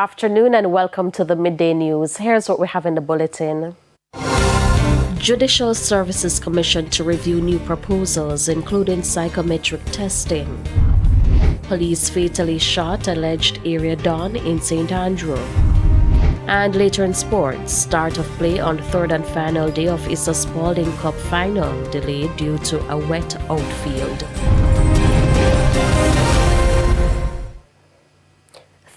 afternoon and welcome to the Midday News. Here's what we have in the bulletin. Judicial Services Commission to review new proposals, including psychometric testing. Police fatally shot alleged area don in St. Andrew. And later in sports, start of play on the third and final day of Issa Spalding Cup final delayed due to a wet outfield.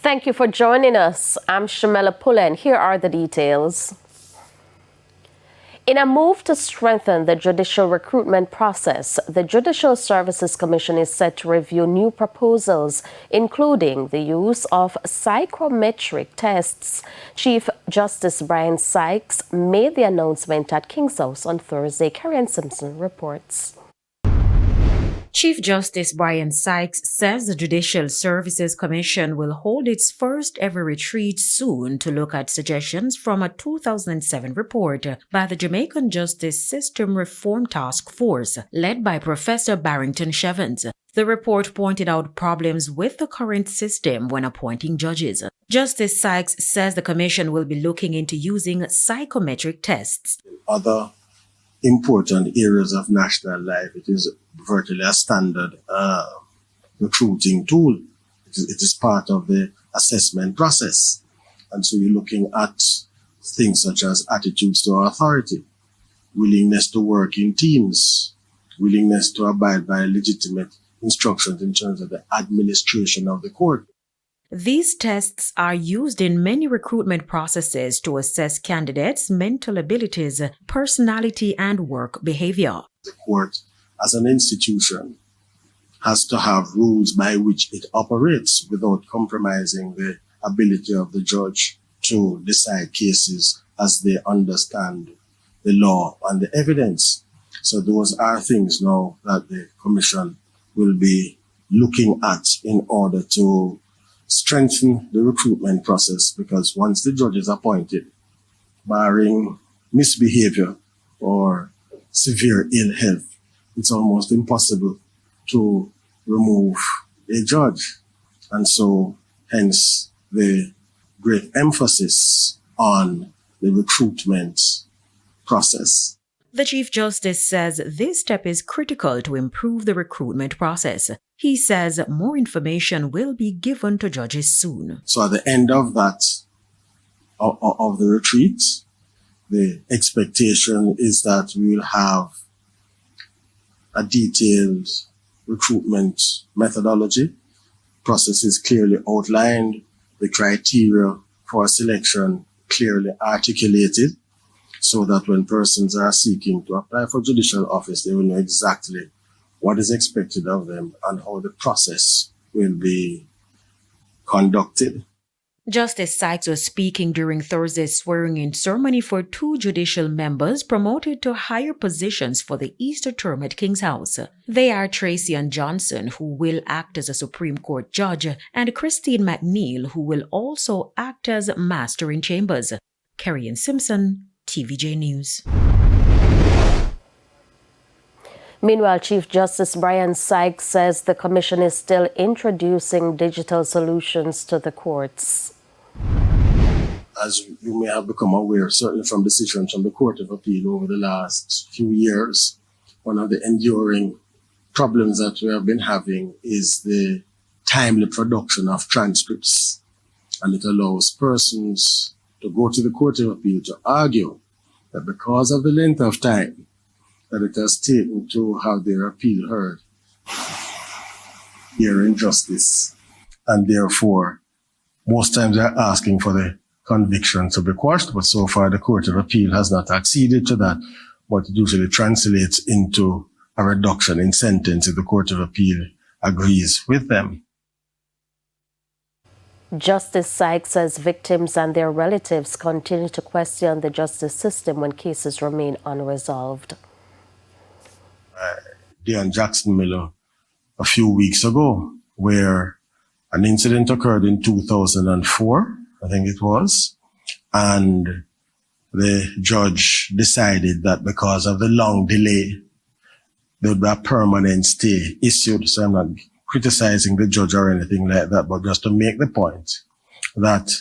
Thank you for joining us. I'm Shamela Pullen. Here are the details. In a move to strengthen the judicial recruitment process, the Judicial Services Commission is set to review new proposals, including the use of psychometric tests. Chief Justice Brian Sykes made the announcement at King's House on Thursday. Karen Simpson reports. Chief Justice Brian Sykes says the Judicial Services Commission will hold its first ever retreat soon to look at suggestions from a 2007 report by the Jamaican Justice System Reform Task Force, led by Professor Barrington Shevins. The report pointed out problems with the current system when appointing judges. Justice Sykes says the Commission will be looking into using psychometric tests. Other important areas of national life, it is virtually a standard recruiting tool. It is part of the assessment process. And so you're looking at things such as attitudes to authority, willingness to work in teams, willingness to abide by legitimate instructions in terms of the administration of the court. These tests are used in many recruitment processes to assess candidates' mental abilities, personality, and work behavior. The court, as an institution, has to have rules by which it operates without compromising the ability of the judge to decide cases as they understand the law and the evidence. So those are things now that the Commission will be looking at in order to strengthen the recruitment process, because once the judge is appointed, barring misbehavior or severe ill health, it's almost impossible to remove a judge. And so, hence, the great emphasis on the recruitment process. The Chief Justice says this step is critical to improve the recruitment process. He says more information will be given to judges soon. So at the end of that, of the retreat, the expectation is that we will have a detailed recruitment methodology. Process is clearly outlined, the criteria for selection clearly articulated, so that when persons are seeking to apply for judicial office, they will know exactly what is expected of them and how the process will be conducted. Justice Sykes was speaking during Thursday's swearing-in ceremony for 2 judicial members promoted to higher positions for the Easter term at King's House. They are Tracy Ann Johnson, who will act as a Supreme Court judge, and Christine McNeil, who will also act as Master in Chambers. Kerry Simpson, TVJ News. Meanwhile, Chief Justice Brian Sykes says the Commission is still introducing digital solutions to the courts. As you may have become aware, certainly from decisions from the Court of Appeal over the last few years, one of the enduring problems that we have been having is the timely production of transcripts. And it allows persons to go to the Court of Appeal to argue that because of the length of time that it has taken to have their appeal heard, their injustice, and therefore most times they're asking for the conviction to be quashed, but so far the Court of Appeal has not acceded to that, but it usually translates into a reduction in sentence if the Court of Appeal agrees with them. Justice Sykes says victims and their relatives continue to question the justice system when cases remain unresolved. Deon Jackson Miller a few weeks ago, where an incident occurred in 2004, I think it was, and the judge decided that because of the long delay, there would be a permanent stay issued. So I'm not criticizing the judge or anything like that, but just to make the point that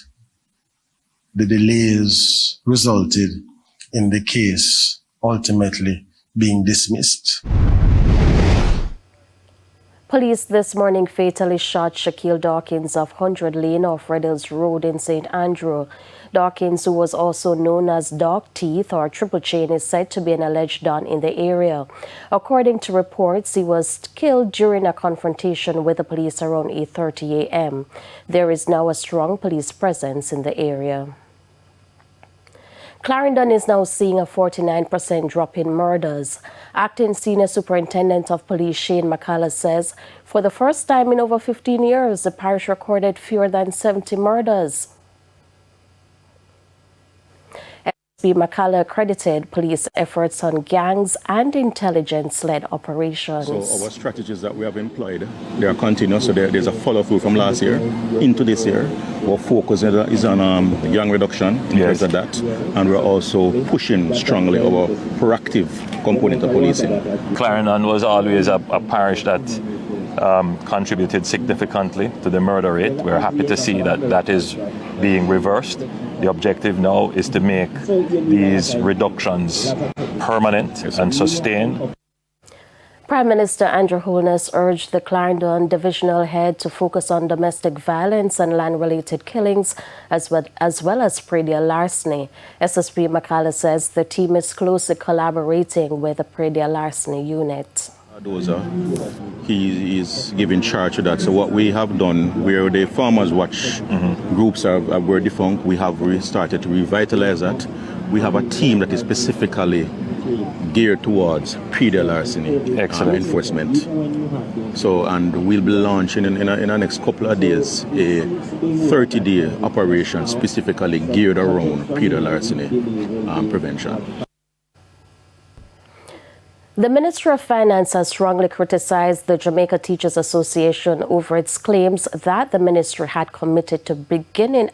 the delays resulted in the case ultimately being dismissed. Police this morning fatally shot Shaquille Dawkins of 100 Lane off Red Hills Road in St. Andrew. Dawkins, who was also known as Dawg Teeth or Triple Chain, is said to be an alleged don in the area. According to reports, he was killed during a confrontation with the police around 8:30 a.m. There is now a strong police presence in the area. Clarendon is now seeing a 49% drop in murders. Acting Senior Superintendent of Police Shane McCullough says for the first time in over 15 years, the parish recorded fewer than 70 murders. SB McCullough credited police efforts on gangs and intelligence-led operations. So our strategies that we have employed, they are continuous. So there's a follow-through from last year into this year. Our focus is on gang reduction in terms of that. And we're also pushing strongly our proactive component of policing. Clarendon was always a parish that contributed significantly to the murder rate. We're happy to see that is being reversed. The objective now is to make these reductions permanent and sustained. Prime Minister Andrew Holness urged the Clarendon Divisional Head to focus on domestic violence and land-related killings, as well as predial larceny. SSP McCullough says the team is closely collaborating with the predial larceny unit. He is giving charge to that. So what we have done, where the Farmers Watch groups were defunct, we have started to revitalize that. We have a team that is specifically geared towards predial larceny enforcement. So, and we'll be launching in the next couple of days a 30-day operation specifically geared around predial larceny prevention. The Ministry of Finance has strongly criticized the Jamaica Teachers Association over its claims that the ministry had committed to beginning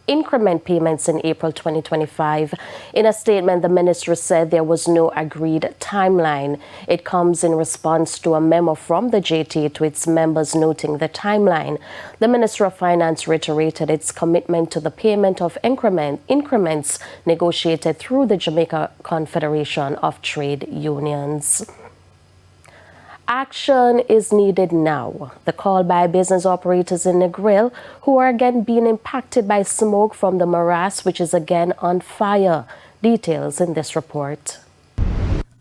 increment payments in April 2025. In a statement, the ministry said there was no agreed timeline. It comes in response to a memo from the JTA to its members noting the timeline. The Ministry of Finance reiterated its commitment to the payment of increments negotiated through the Jamaica Confederation of Trade Unions. Action is needed now. The call by business operators in Negril, who are again being impacted by smoke from the morass, which is again on fire. Details in this report.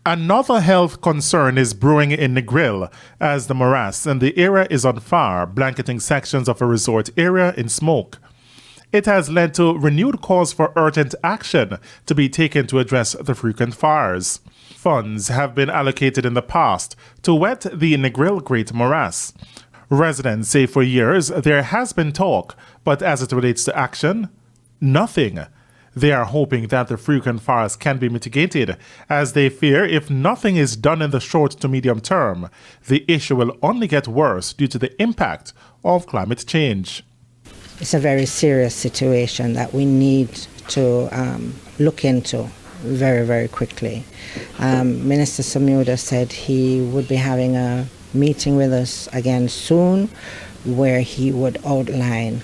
Another health concern is brewing in Negril as the morass in the area is on fire, blanketing sections of a resort area in smoke. It has led to renewed calls for urgent action to be taken to address the frequent fires. Funds have been allocated in the past to wet the Negril Great Morass. Residents say for years there has been talk, but as it relates to action, nothing. They are hoping that the frequent fires can be mitigated, as they fear if nothing is done in the short to medium term, the issue will only get worse due to the impact of climate change. It's a very serious situation that we need to look into very, very quickly. Minister Samuda said he would be having a meeting with us again soon where he would outline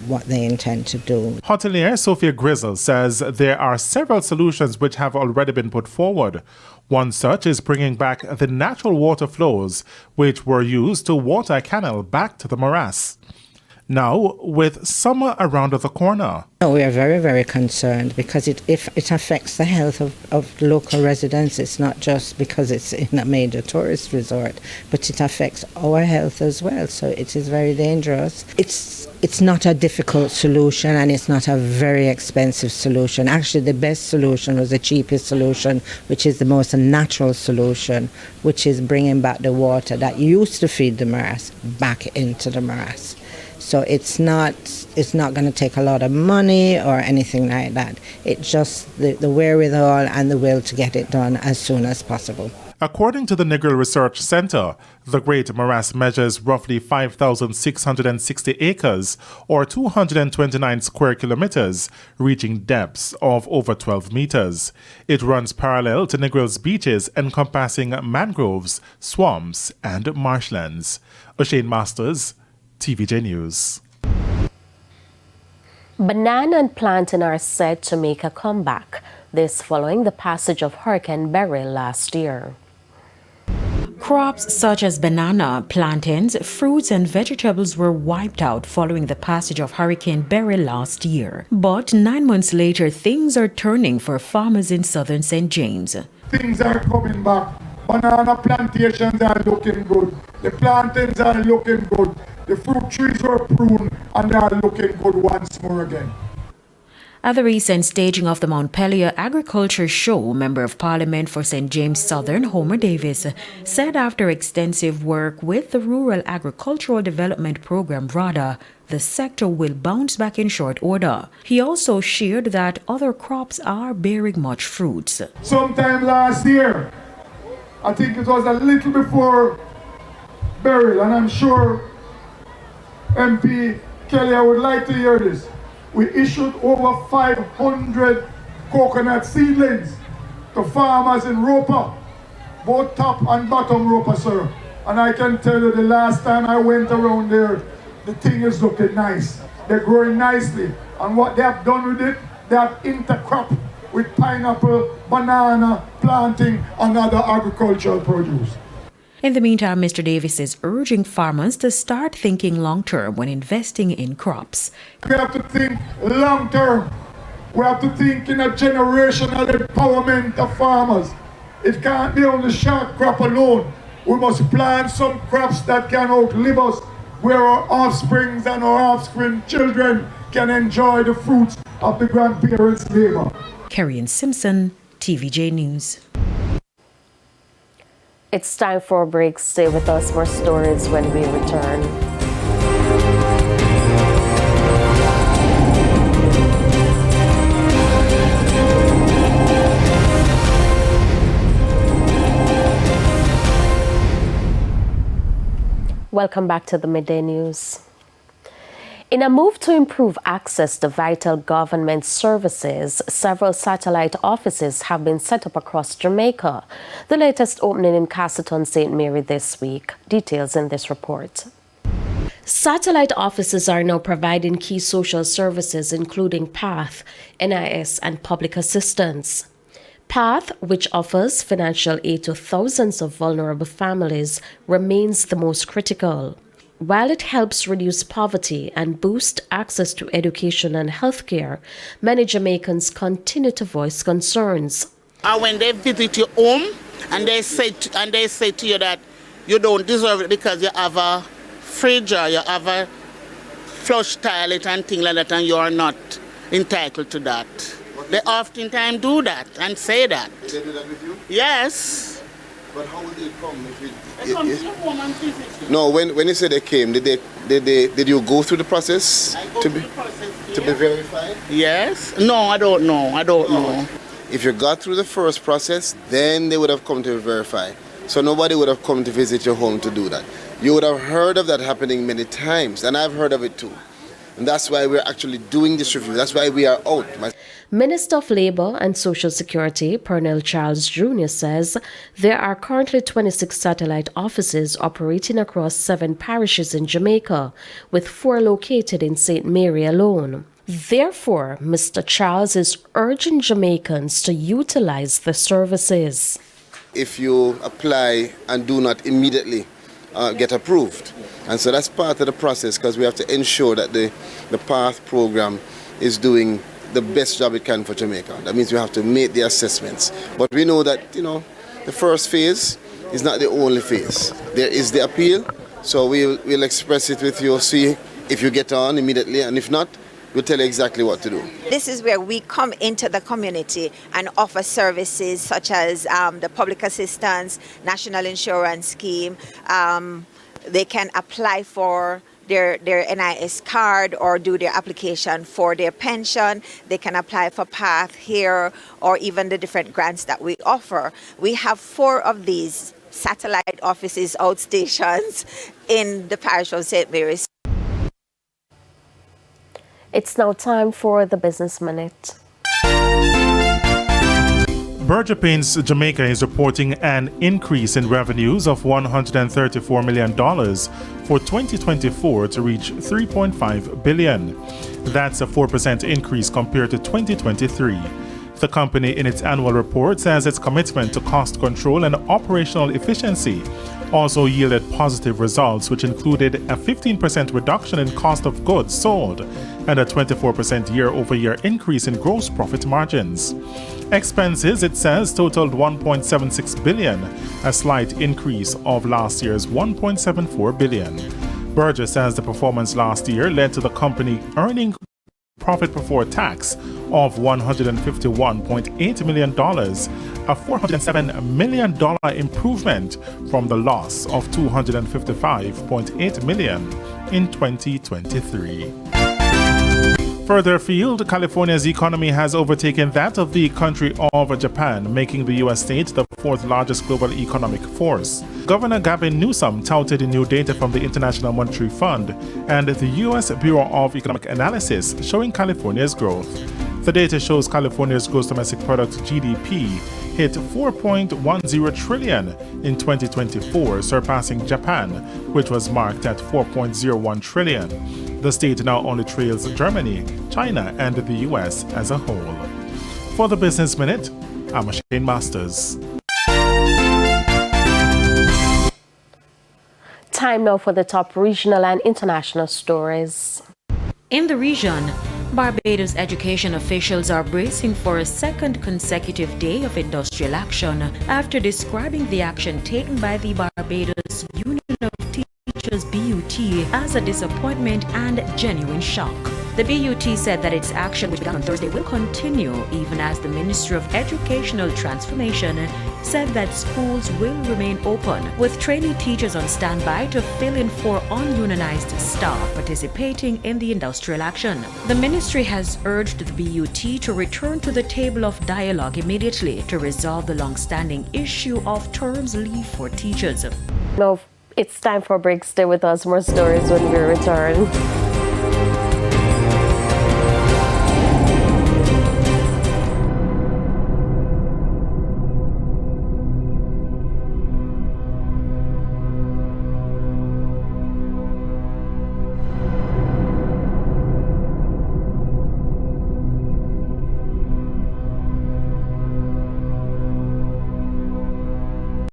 what they intend to do. Hotelier Sophia Grizzle says there are several solutions which have already been put forward. One such is bringing back the natural water flows which were used to water a canal back to the morass. Now, with summer around the corner. We are very, very concerned because if it affects the health of local residents. It's not just because it's in a major tourist resort, but it affects our health as well. So it is very dangerous. It's not a difficult solution and it's not a very expensive solution. Actually, the best solution was the cheapest solution, which is the most natural solution, which is bringing back the water that used to feed the morass back into the morass. So it's not going to take a lot of money or anything like that. It's just the wherewithal and the will to get it done as soon as possible. According to the Negril Research Center, the Great Morass measures roughly 5,660 acres or 229 square kilometers, reaching depths of over 12 meters. It runs parallel to Negril's beaches, encompassing mangroves, swamps, and marshlands. O'Shane Masters, TVJ News. Banana and plantain are said to make a comeback, this following the passage of Hurricane Beryl last year. Crops such as banana, plantains, fruits and vegetables were wiped out following the passage of Hurricane Beryl last year. But 9 months later, things are turning for farmers in southern St. James. Things are coming back. Banana plantations are looking good. The plantains are looking good. The fruit trees were pruned and they are looking good once more again. At the recent staging of the Montpelier Agriculture Show, Member of Parliament for St. James Southern, Homer Davis, said after extensive work with the Rural Agricultural Development Program, RADA, the sector will bounce back in short order. He also shared that other crops are bearing much fruits. Sometime last year, I think it was a little before Beryl, and I'm sure MP Kelly, I would like to hear this. We issued over 500 coconut seedlings to farmers in Roper, both top and bottom Roper, sir. And I can tell you the last time I went around there, the thing is looking nice. They're growing nicely. And what they have done with it, they have intercrop with pineapple, banana, planting, and other agricultural produce. In the meantime, Mr. Davis is urging farmers to start thinking long-term when investing in crops. We have to think long-term. We have to think in a generational empowerment of farmers. It can't be on the short crop alone. We must plant some crops that can outlive us, where our offsprings and our offspring children can enjoy the fruits of the grandparents' labor. Kerry and Simpson, TVJ News. It's time for a break. Stay with us for stories when we return. Welcome back to the Midday News. In a move to improve access to vital government services, several satellite offices have been set up across Jamaica. The latest opening in Castleton, St. Mary this week. Details in this report. Satellite offices are now providing key social services including PATH, NIS, and public assistance. PATH, which offers financial aid to thousands of vulnerable families, remains the most critical. While it helps reduce poverty and boost access to education and healthcare, many Jamaicans continue to voice concerns. When they visit your home and they say to you that you don't deserve it because you have a fridge or you have a flush toilet and things like that, and you are not entitled to that. They oftentimes do that and say that. Did they do that with you? Yes. But how would they come if it? They come to your home and visit you. No, when you say they came, did you go through the process to be verified? Yes. No, I don't know. If you got through the first process, then they would have come to verify. So nobody would have come to visit your home to do that. You would have heard of that happening many times, and I've heard of it too. And that's why we're actually doing this review. That's why we are out. Minister of Labour and Social Security, Pernell Charles Jr. says there are currently 26 satellite offices operating across 7 parishes in Jamaica, with 4 located in St. Mary alone. Therefore, Mr. Charles is urging Jamaicans to utilize the services. If you apply and do not immediately get approved. And so that's part of the process, because we have to ensure that the PATH program is doing the best job it can for Jamaica. That means we have to make the assessments. But we know that, the first phase is not the only phase. There is the appeal, so we'll express it with you, see if you get on immediately, and if not, we'll tell you exactly what to do. This is where we come into the community and offer services such as the public assistance, national insurance scheme. They can apply for their NIS card or do their application for their pension. They can apply for PATH here or even the different grants that we offer. We have 4 of these satellite offices, outstations in the parish of St. Mary's. It's now time for the Business Minute. Berger Paints Jamaica is reporting an increase in revenues of $134 million for 2024 to reach $3.5 billion. That's a 4% increase compared to 2023. The company in its annual report says its commitment to cost control and operational efficiency also yielded positive results, which included a 15% reduction in cost of goods sold and a 24% year-over-year increase in gross profit margins. Expenses, it says, totaled $1.76 billion, a slight increase of last year's $1.74 billion. Burgess says the performance last year led to the company earning profit before tax of $151.8 million, a $407 million improvement from the loss of $255.8 million in 2023. Further afield, California's economy has overtaken that of the country of Japan, making the U.S. state the fourth largest global economic force. Governor Gavin Newsom touted new data from the International Monetary Fund and the U.S. Bureau of Economic Analysis showing California's growth. The data shows California's gross domestic product GDP hit $4.10 trillion in 2024, surpassing Japan, which was marked at $4.01 trillion. The state now only trails Germany, China, and the U.S. as a whole. For the Business Minute, I'm Shane Masters. Time now for the top regional and international stories. In the region, Barbados education officials are bracing for a second consecutive day of industrial action after describing the action taken by the Barbados Union of Teachers BUT as a disappointment and genuine shock. The BUT said that its action, which began on Thursday, will continue even as the Ministry of Educational Transformation said that schools will remain open, with trainee teachers on standby to fill in for ununionized staff participating in the industrial action. The ministry has urged the BUT to return to the table of dialogue immediately to resolve the long-standing issue of terms leave for teachers. Now, it's time for a break. Stay with us. More stories when we return.